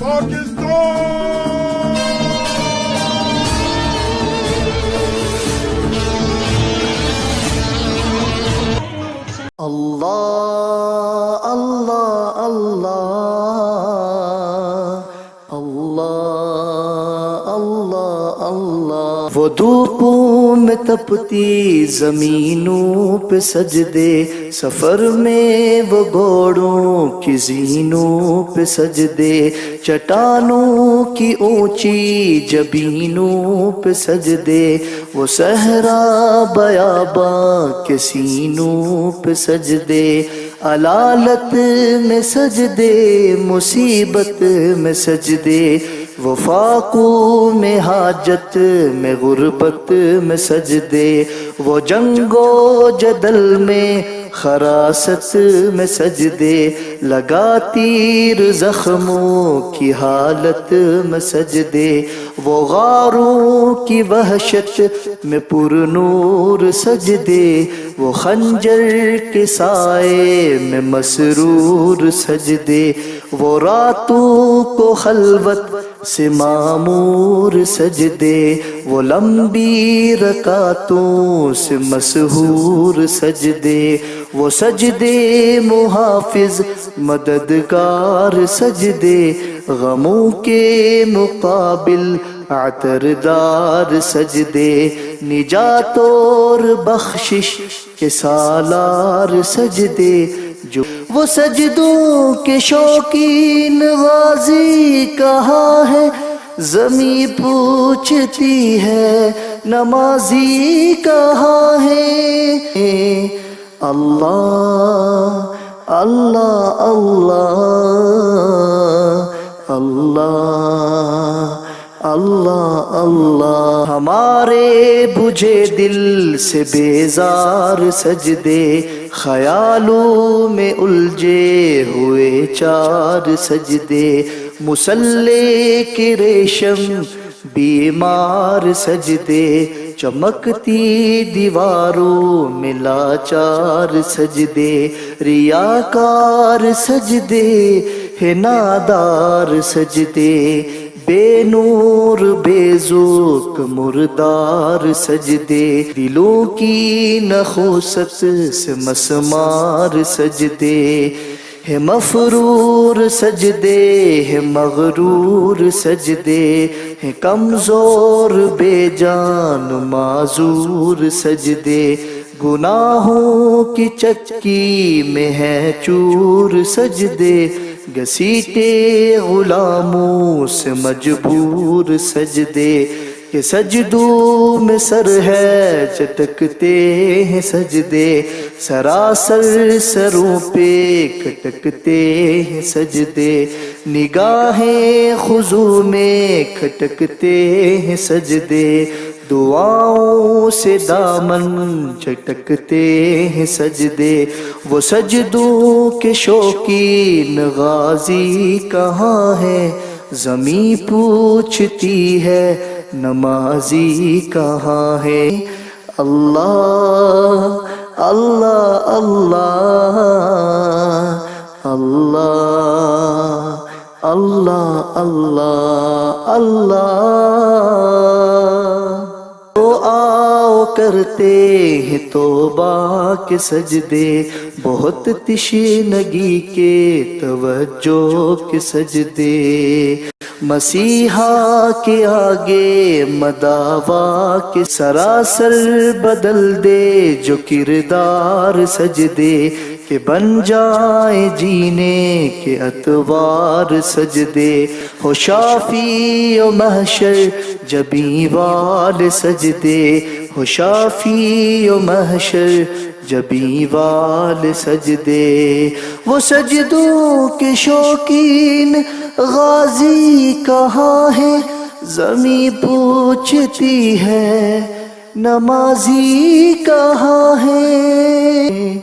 اللہ اللہ اللہ اللہ اللہ اللہ، وہ دھوپوں میں تپتی زمینوں پہ سجدے، سفر میں وہ گھوڑوں کی زینوں پہ سجدے، چٹانوں کی اونچی جبینوں پہ سجدے، وہ صحرا بیاباں کے سینوں پہ سجدے، علالت میں سجدے، مصیبت میں سجدے، وہ فاقوں میں حاجت میں غربت میں سجدے، وہ جنگ و جدل میں خراست میں سجدے، لگا تیر زخموں کی حالت میں سجدے، وہ غاروں کی وحشت میں پر نور سجدے، وہ خنجر کے سائے میں مسرور سجدے، وہ راتوں کو خلوت سے معمور سجدے، وہ لمبی رکعتوں سے مسحور سجدے، وہ سجدے محافظ مددگار سجدے، غموں کے مقابل عطردار سجدے، نجات اور بخشش کے سالار سجدے، جو وہ سجدوں کے شوقین غازی کہاں ہے، زمیں پوچھتی ہے نمازی کہاں ہے، اللہ اللہ اللہ اللہ اللہ اللہ، ہمارے بجھے دل سے بیزار سجدے، خیالوں میں الجھے ہوئے چار سجدے، مصلی کے ریشم بیمار سجدے، چمکتی دیواروں میں لاچار سجدے، ریاکار سجدے ہے نادار سجدے، بے نور بے ذوق مردار سجدے، دلوں کی نخوست سے مسمار سجدے، ہے مفرور سجدے ہے مغرور سجدے، ہے کمزور بے جان معذور سجدے، گناہوں کی چکی میں ہے چور سجدے، گھسیٹے غلاموں سے مجبور سجدے، کہ سجدوں میں سر ہے چٹکتے ہیں سجدے، سراسر سروں پہ کھٹکتے ہیں سجدے، نگاہیں خضوع میں کھٹکتے ہیں سجدے، دعاؤں سے دامن چٹکتے ہیں سجدے، وہ سجدوں کے شوقین غازی کہاں ہے، زمیں پوچھتی ہے نمازی کہاں ہے، اللہ اللہ اللہ اللہ اللہ اللہ اللہ، تو آؤ کرتے ہیں توبہ کے سجدے، بہت تشنگی کے توجہ کے سجدے، مسیحا کے آگے مداوا کے سراسر بدل دے جو کردار سجدے، کہ بن جائے جینے کے اتوار سجدے، ہو شافی و محشر جبیں والے سجدے، ہو شافی و محشر جبیں والے سجدے، وہ سجدوں کے شوقین غازی کہاں ہے، زمیں پوچھتی ہے نمازی کہاں ہے،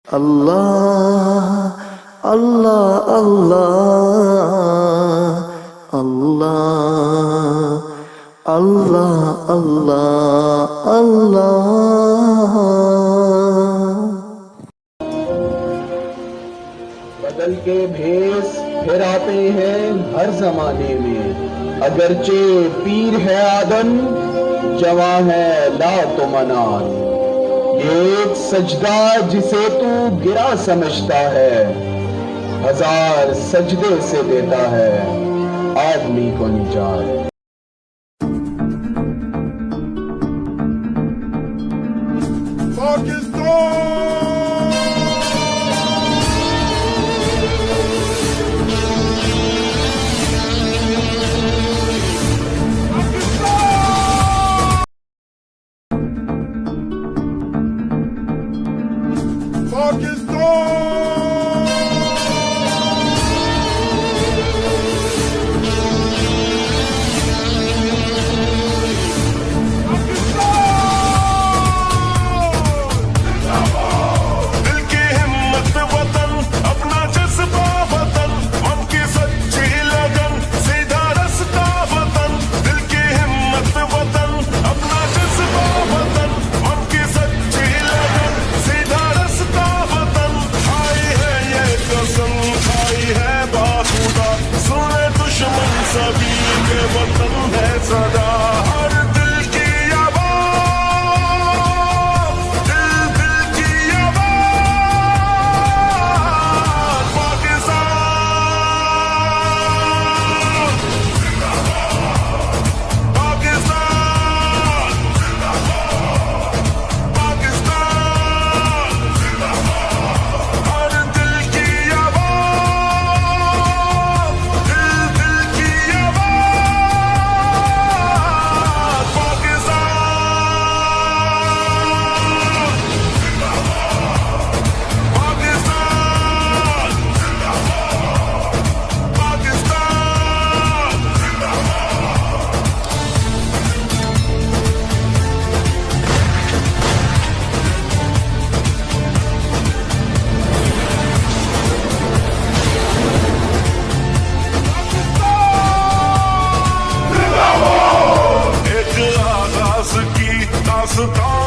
اللہ اللہ اللہ اللہ اللہ اللہ اللہ، بدل کے بھیس پھر آتے ہیں ہر زمانے میں، اگرچہ پیر ہے آدم، جواں ہے لات و منان۔ یہ ایک سجدہ جسے تو گرا سمجھتا ہے، ہزار سجدے سے دیتا ہے آدمی کو نجات۔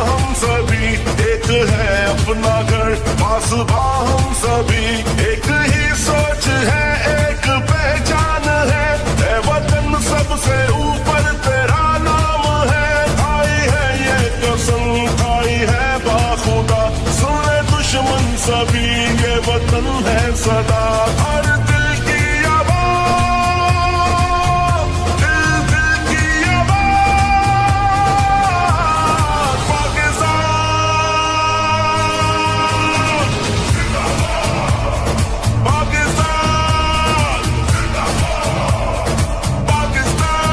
ہم سبھی ایک ہے اپنا گھر پاسباں ہم سبھی ایک ہی سوچ ہے ایک پہچان ہے، اے وطن سب سے اوپر تیرا نام ہے۔ کھائی ہے یہ قسم کھائی ہے باخدا، سنے دشمن سبھی یہ وطن ہے صدا۔ ہر دل کی آواز، دل دل کی آواز، پاکستان پاکستان پاکستان۔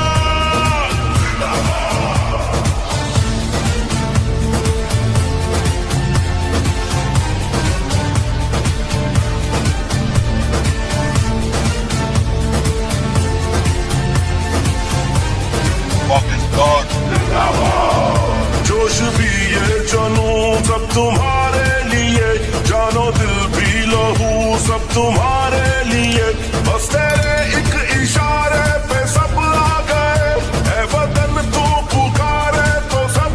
جوش بھی یہ جنون سب تمہارے لیے، جانو دل بھی لہو سب تمہارے لیے، بس تیرے ایک اشارے پہ سب آ گئے، اے وطن تو پکارے تو سب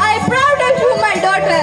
I am proud of you, my daughter.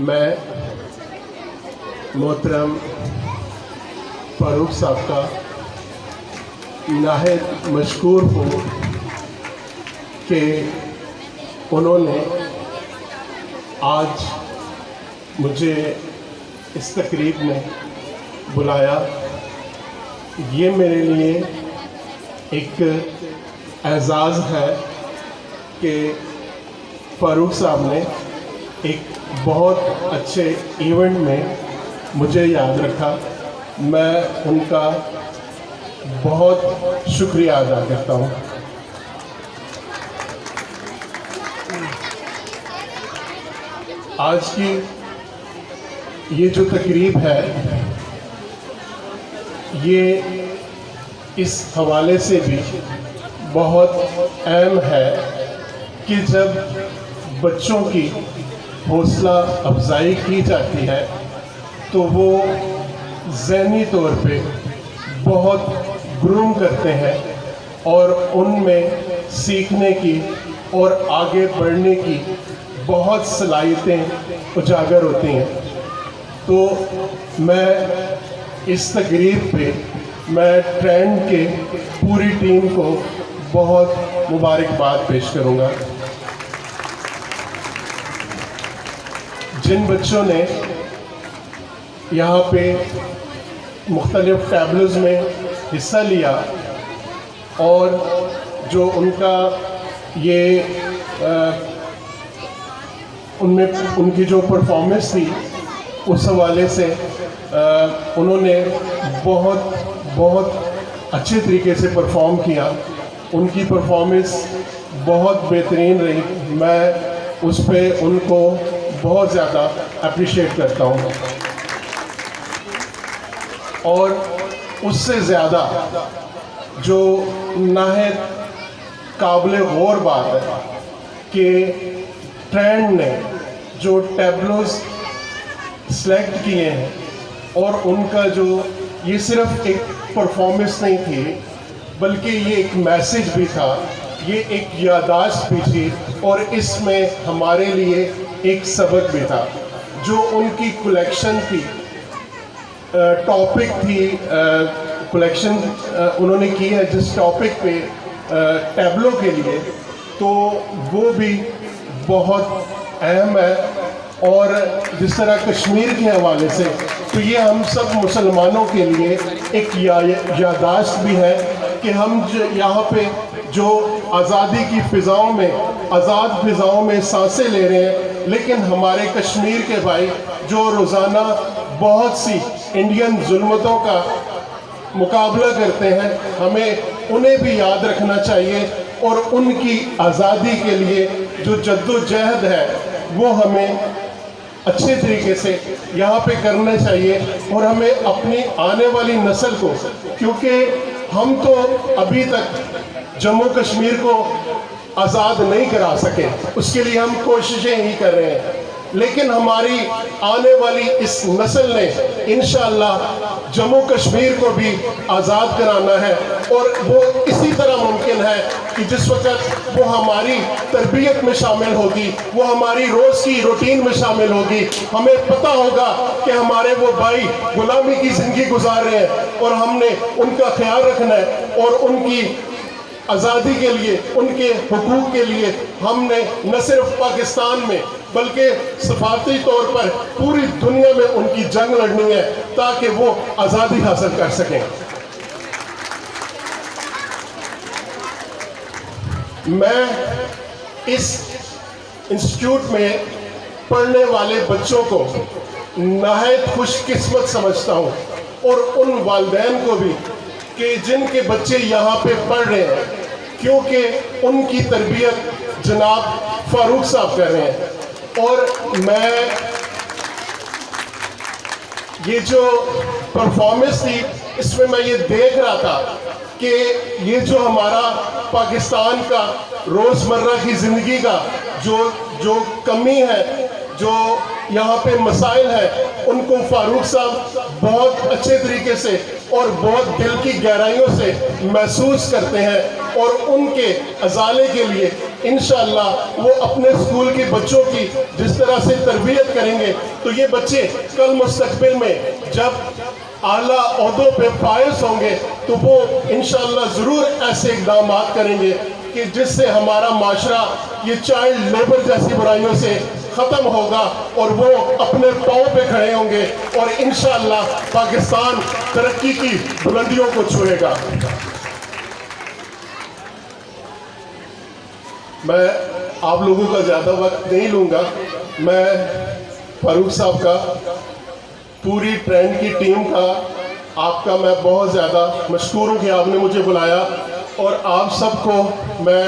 میں محترم فاروق صاحب کا نہایت مشکور ہوں کہ انہوں نے آج مجھے اس تقریب میں بلایا. یہ میرے لیے ایک اعزاز ہے کہ فاروق صاحب نے ایک بہت اچھے ایونٹ میں مجھے یاد رکھا. میں ان کا بہت شکریہ ادا کرتا ہوں. آج کی یہ جو تقریب ہے یہ اس حوالے سے بھی بہت اہم ہے کہ جب بچوں کی حوصلہ افزائی کی جاتی ہے تو وہ ذہنی طور پہ بہت گروم کرتے ہیں اور ان میں سیکھنے کی اور آگے بڑھنے کی بہت صلاحیتیں اجاگر ہوتی ہیں. تو میں اس تقریب پہ میں ٹرینڈ کے پوری ٹیم کو بہت مبارکباد پیش کروں گا. جن بچوں نے یہاں پہ مختلف ٹیبلوز میں حصہ لیا اور جو ان کا یہ ان کی جو پرفارمنس تھی اس حوالے سے انہوں نے بہت اچھے طریقے سے پرفارم کیا. ان کی پرفارمنس بہت بہترین رہی. میں اس پہ ان کو بہت زیادہ اپریشیٹ کرتا ہوں. اور اس سے زیادہ جو نہایت قابل غور بات ہے کہ ٹرینڈ نے جو ٹیبلوز سلیکٹ کیے ہیں اور ان کا جو یہ صرف ایک پرفارمنس نہیں تھی بلکہ یہ ایک میسیج بھی تھا, یہ ایک یادداشت بھی تھی اور اس میں ہمارے لیے ایک سبق بھی تھا. جو ان کی کلیکشن تھی, ٹاپک تھی, کلیکشن انہوں نے کی ہے جس ٹاپک پہ ٹیبلو کے لیے, تو وہ بھی بہت اہم ہے. اور جس طرح کشمیر کے حوالے سے تو یہ ہم سب مسلمانوں کے لیے ایک یادداشت بھی ہے کہ ہم یہاں پہ جو آزادی کی فضاؤں میں, آزاد فضاؤں میں سانسیں لے رہے ہیں, لیکن ہمارے کشمیر کے بھائی جو روزانہ بہت سی انڈین ظلمتوں کا مقابلہ کرتے ہیں, ہمیں انہیں بھی یاد رکھنا چاہیے اور ان کی آزادی کے لیے جو جد و جہد ہے وہ ہمیں اچھے طریقے سے یہاں پہ کرنا چاہیے. اور ہمیں اپنی آنے والی نسل کو, کیونکہ ہم تو ابھی تک جموں کشمیر کو آزاد نہیں کرا سکے, اس کے لیے ہم کوششیں ہی کر رہے ہیں, لیکن ہماری آنے والی اس نسل نے انشاءاللہ جموں کشمیر کو بھی آزاد کرانا ہے. اور وہ اسی طرح ممکن ہے کہ جس وقت وہ ہماری تربیت میں شامل ہوگی, وہ ہماری روز کی روٹین میں شامل ہوگی, ہمیں پتہ ہوگا کہ ہمارے وہ بھائی غلامی کی زندگی گزار رہے ہیں اور ہم نے ان کا خیال رکھنا ہے اور ان کی آزادی کے لیے, ان کے حقوق کے لیے ہم نے نہ صرف پاکستان میں بلکہ سفارتی طور پر پوری دنیا میں ان کی جنگ لڑنی ہے تاکہ وہ آزادی حاصل کر سکیں. میں اس انسٹیٹیوٹ میں پڑھنے والے بچوں کو نہایت خوش قسمت سمجھتا ہوں, اور ان والدین کو بھی کہ جن کے بچے یہاں پہ پڑھ رہے ہیں, کیونکہ ان کی تربیت جناب فاروق صاحب کر رہے ہیں. اور میں یہ جو پرفارمنس تھی اس میں یہ دیکھ رہا تھا کہ یہ جو ہمارا پاکستان کا روزمرہ کی زندگی کا جو کمی ہے, جو یہاں پہ مسائل ہیں, ان کو فاروق صاحب بہت اچھے طریقے سے اور بہت دل کی گہرائیوں سے محسوس کرتے ہیں، اور ان کے ازالے کے لیے انشاءاللہ وہ اپنے اسکول کے بچوں کی جس طرح سے تربیت کریں گے تو یہ بچے کل مستقبل میں جب اعلیٰ عہدوں پہ فائز ہوں گے تو وہ انشاءاللہ ضرور ایسے اقدامات کریں گے کہ جس سے ہمارا معاشرہ یہ چائلڈ لیبر جیسی برائیوں سے ختم ہوگا، اور وہ اپنے پاؤں پہ کھڑے ہوں گے اور انشاءاللہ پاکستان ترقی کی بلندیوں کو چھوئے گا۔ میں آپ لوگوں کا زیادہ وقت نہیں لوں گا، میں فاروق صاحب کا، پوری ٹرینڈ کی ٹیم کا، آپ کا میں بہت زیادہ مشکور ہوں کہ آپ نے مجھے بلایا، اور آپ سب کو میں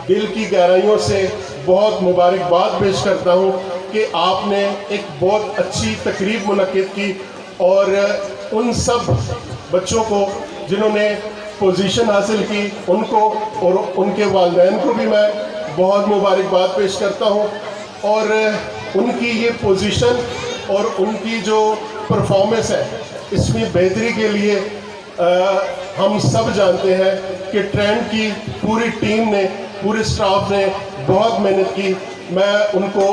دل کی گہرائیوں سے بہت مبارکباد پیش کرتا ہوں کہ آپ نے ایک بہت اچھی تقریب منعقد کی، اور ان سب بچوں کو جنہوں نے پوزیشن حاصل کی ان کو اور ان کے والدین کو بھی میں بہت مبارکباد پیش کرتا ہوں، اور ان کی یہ پوزیشن اور ان کی جو پرفارمنس ہے اس میں بہتری کے لیے ہم سب جانتے ہیں کہ ٹرینڈ کی پوری ٹیم نے، پورے سٹاف نے بہت محنت کی۔ میں ان کو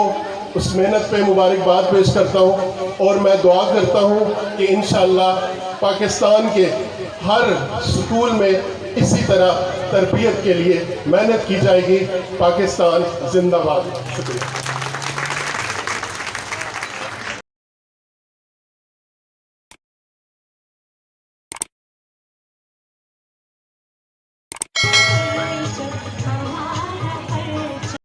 اس محنت پہ مبارکباد پیش کرتا ہوں، اور میں دعا کرتا ہوں کہ انشاءاللہ پاکستان کے ہر سکول میں اسی طرح تربیت کے لیے محنت کی جائے گی۔ پاکستان زندہ باد۔ شکریہ۔